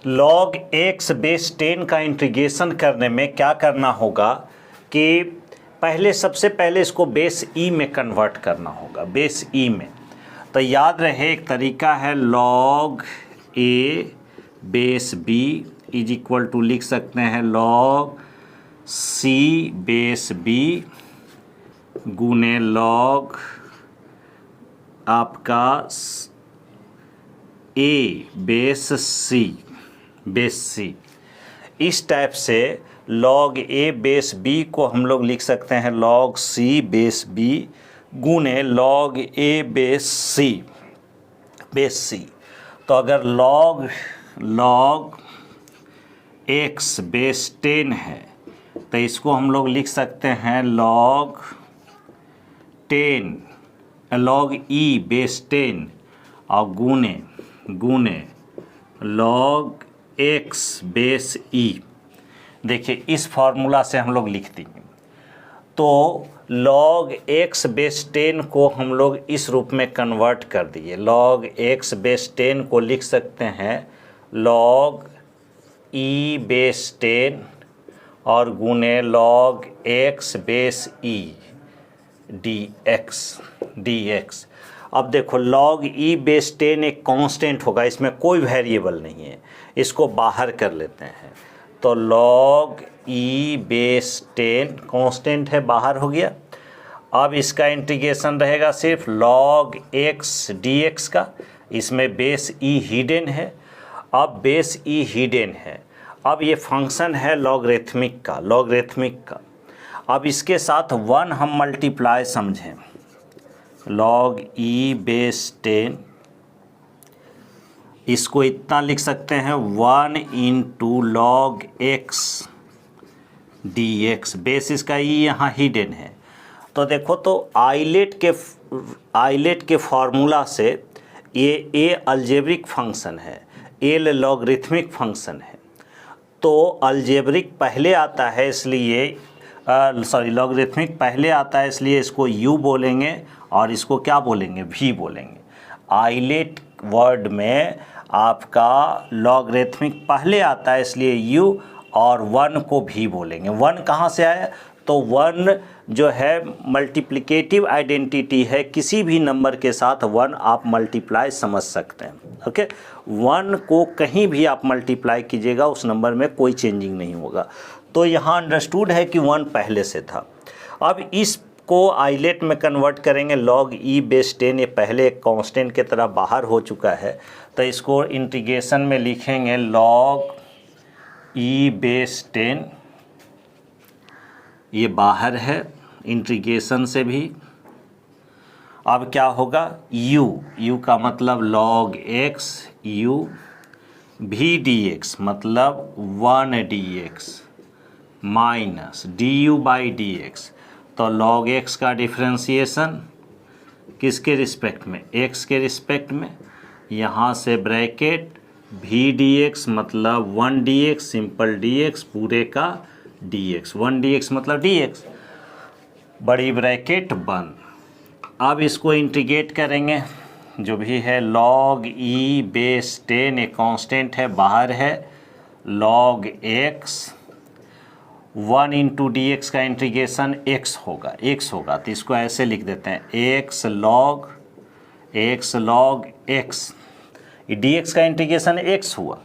log x base 10 का integration करने में क्या करना होगा कि सबसे पहले इसको बेस ई में कन्वर्ट करना होगा, बेस ई में। तो याद रहे एक तरीका है log a base b is equal to लिख सकते हैं log c बेस b गुने log आपका a बेस c। इस टाइप से log a बेस b को हम लोग लिख सकते हैं log c बेस b गुने log a बेस c। तो अगर log x बेस 10 है तो इसको हम लोग लिख सकते हैं log e बेस 10 और गुने log x बेस e। देखिए इस फॉर्मूला से हम लोग लिख देंगे। तो log x बेस 10 को हम लोग इस रूप में कन्वर्ट कर दिए। log x बेस 10 को लिख सकते हैं log e बेस 10 और गुने log x base e dx। अब देखो log e बेस 10 एक कांस्टेंट होगा, इसमें कोई वेरिएबल नहीं है, इसको बाहर कर लेते हैं। तो log e बेस 10 कांस्टेंट है, बाहर हो गया। अब इसका इंटीग्रेशन रहेगा सिर्फ log x dx का, इसमें बेस e हिडन है। अब बेस e हिडन है, अब ये फंक्शन है लॉगरिथमिक का। अब इसके साथ 1 हम मल्टीप्लाई समझें, log e बेस 10 इसको इतना लिख सकते हैं 1 into log x dx। Base इसका e यहाँ हिडन है। तो देखो तो आइलेट के फार्मूला से ये a अलजेब्रिक फंक्शन है, a लॉगरिथमिक फंक्शन है। तो अलजेब्रिक पहले आता है इसलिए लॉगरिथमिक पहले आता है इसलिए इसको u बोलेंगे और इसको क्या बोलेंगे, v बोलेंगे। आइलेट वर्ड में आपका लॉगरिथमिक पहले आता है इसलिए u और 1 को v बोलेंगे। 1 कहाँ से आया, तो 1 जो है मल्टीप्लिकेटिव आइडेंटिटी है, किसी भी नंबर के साथ 1 आप मल्टीप्लाई समझ सकते हैं। ओके, 1 को कहीं भी आप मल्टीप्लाई कीजिएगा उस नंबर में कोई चेंजिंग नहीं होगा। तो यहाँ अंडरस्टूड है कि 1 पहले से था। अब इसको आइलेट में कन्वर्ट करेंगे, log e बेस 10 ये पहले एक कांस्टेंट के तरह बाहर हो चुका है, तो इसको इंटीग्रेशन में लिखेंगे log e बेस 10, ये बाहर है इंटीग्रेशन से भी। अब क्या होगा, u का मतलब log x u, v dx मतलब 1 dx minus du by dx। तो log x का डिफ्रेंशिएशन किसके रिस्पेक्ट में, x के रिस्पेक्ट में, यहाँ से ब्रैकेट v dx मतलब 1 dx सिंपल dx पूरे का dx, 1 dx मतलब dx, बड़ी ब्रैकेट बंद। अब इसको इंटीग्रेट करेंगे, जो भी है log e बेस 10 एक कांस्टेंट है, बाहर है, log x 1 इंटू dx का इंटीग्रेशन x होगा, तो इसको ऐसे लिख देते हैं x log x, dx का इंटीग्रेशन x हुआ,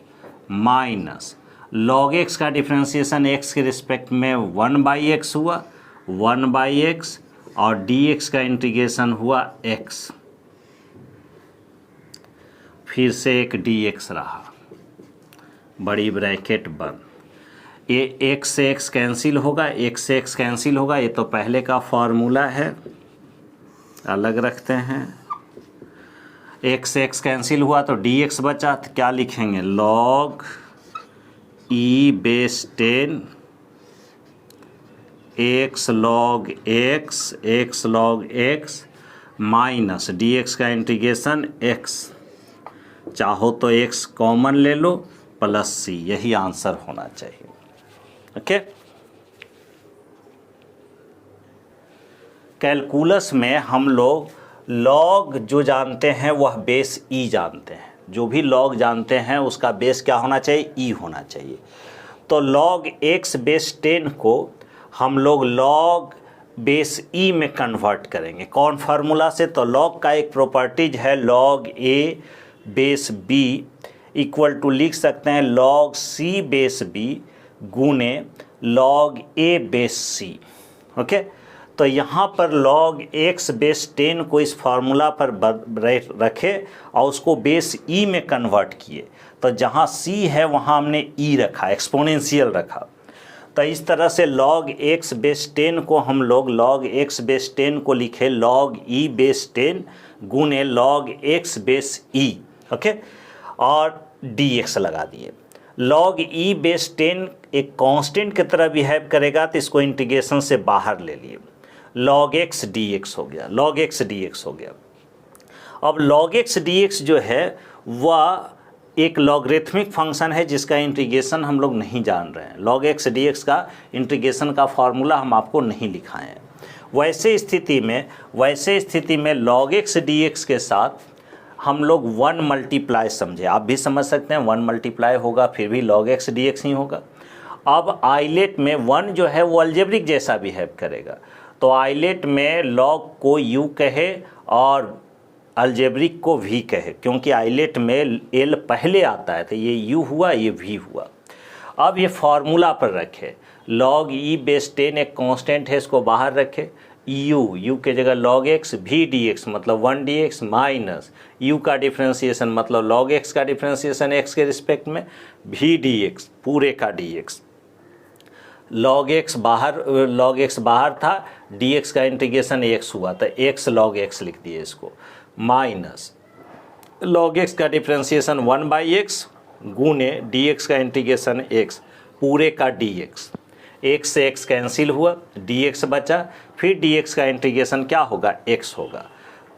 माइनस log x का डिफ्रेंशिएशन x के रिस्पेक्ट में 1 बाई एक्स हुआ, 1 बाई एक्स, और dx का इंटीग्रेशन हुआ x, फिर से एक dx रहा, बड़ी ब्रैकेट बंद। ये x से x कैंसिल होगा, ये तो पहले का फॉर्मूला है, अलग रखते हैं। x से x कैंसिल हुआ तो dx बचा, तो क्या लिखेंगे, log e base 10 x log x minus dx का इंटीग्रेशन x, चाहो तो x कॉमन ले लो प्लस c, यही आंसर होना चाहिए। ओके, कैलकुलस में हम लोग लॉग जो जानते हैं वह बेस ई जानते हैं, जो भी log जानते हैं उसका बेस क्या होना चाहिए, e होना चाहिए। तो log x बेस 10 को हम लोग log बेस e में कन्वर्ट करेंगे। कौन फार्मूला से? तो log का एक प्रॉपर्टीज है log a base b equal to लिख सकते हैं log c बेस b गुने log a base c। Okay, तो यहाँ पर log x बेस 10 को इस फार्मूला पर रखे और उसको बेस e में कन्वर्ट किए। तो जहाँ c है वहाँ हमने e रखा, एक्सपोनेंशियल रखा। तो इस तरह से log x बेस 10 को हम लोग log x बेस 10 को लिखे log e बेस 10 गुने log x base e। Okay, और dx लगा दिए। log e बेस 10 एक कांस्टेंट की तरह बिहेव करेगा तो इसको इंटीग्रेशन से बाहर ले लिए, log x dx हो गया, log x dx हो गया। अब log x dx जो है वह एक लॉगरिथमिक फंक्शन है जिसका इंटीग्रेशन हम लोग नहीं जान रहे हैं। log x dx का इंटीग्रेशन का फार्मूला हम आपको नहीं लिखाए हैं। वैसे स्थिति में log x dx के साथ हम लोग 1 मल्टीप्लाई समझे, आप भी समझ सकते हैं 1 मल्टीप्लाई होगा फिर भी log x dx ही होगा। अब आइलेट में 1 जो है वो अलजेब्रिक जैसा बिहेव करेगा, तो आइलेट में log को u कहे और अलजेब्रिक को v कहे, क्योंकि आइलेट में l पहले आता है तो ये u हुआ ये v हुआ। अब ये फार्मूला पर रखे, log e बेस 10 एक कांस्टेंट है, इसको बाहर रखे, u के जगह log x v dx मतलब 1 dx माइनस u का डिफ्रेंशिएशन मतलब log x का डिफ्रेंशिएशन x के रिस्पेक्ट में v dx पूरे का dx। log x बाहर था, dx का इंटीग्रेशन x हुआ तो x log x लिख दिए इसको, माइनस log x का डिफ्रेंशिएशन 1/x गुने dx का इंटीग्रेशन x पूरे का dx। x से x कैंसिल हुआ, dx बचा, फिर dx का इंटीग्रेशन क्या होगा, x होगा।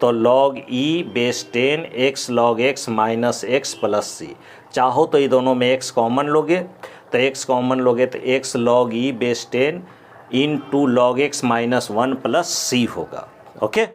तो log e base 10 x log x minus x plus c, चाहो तो ये दोनों में x कॉमन लोगे तो x कॉमन लोगे तो x log e base 10 into log x minus 1 plus c होगा। ओके।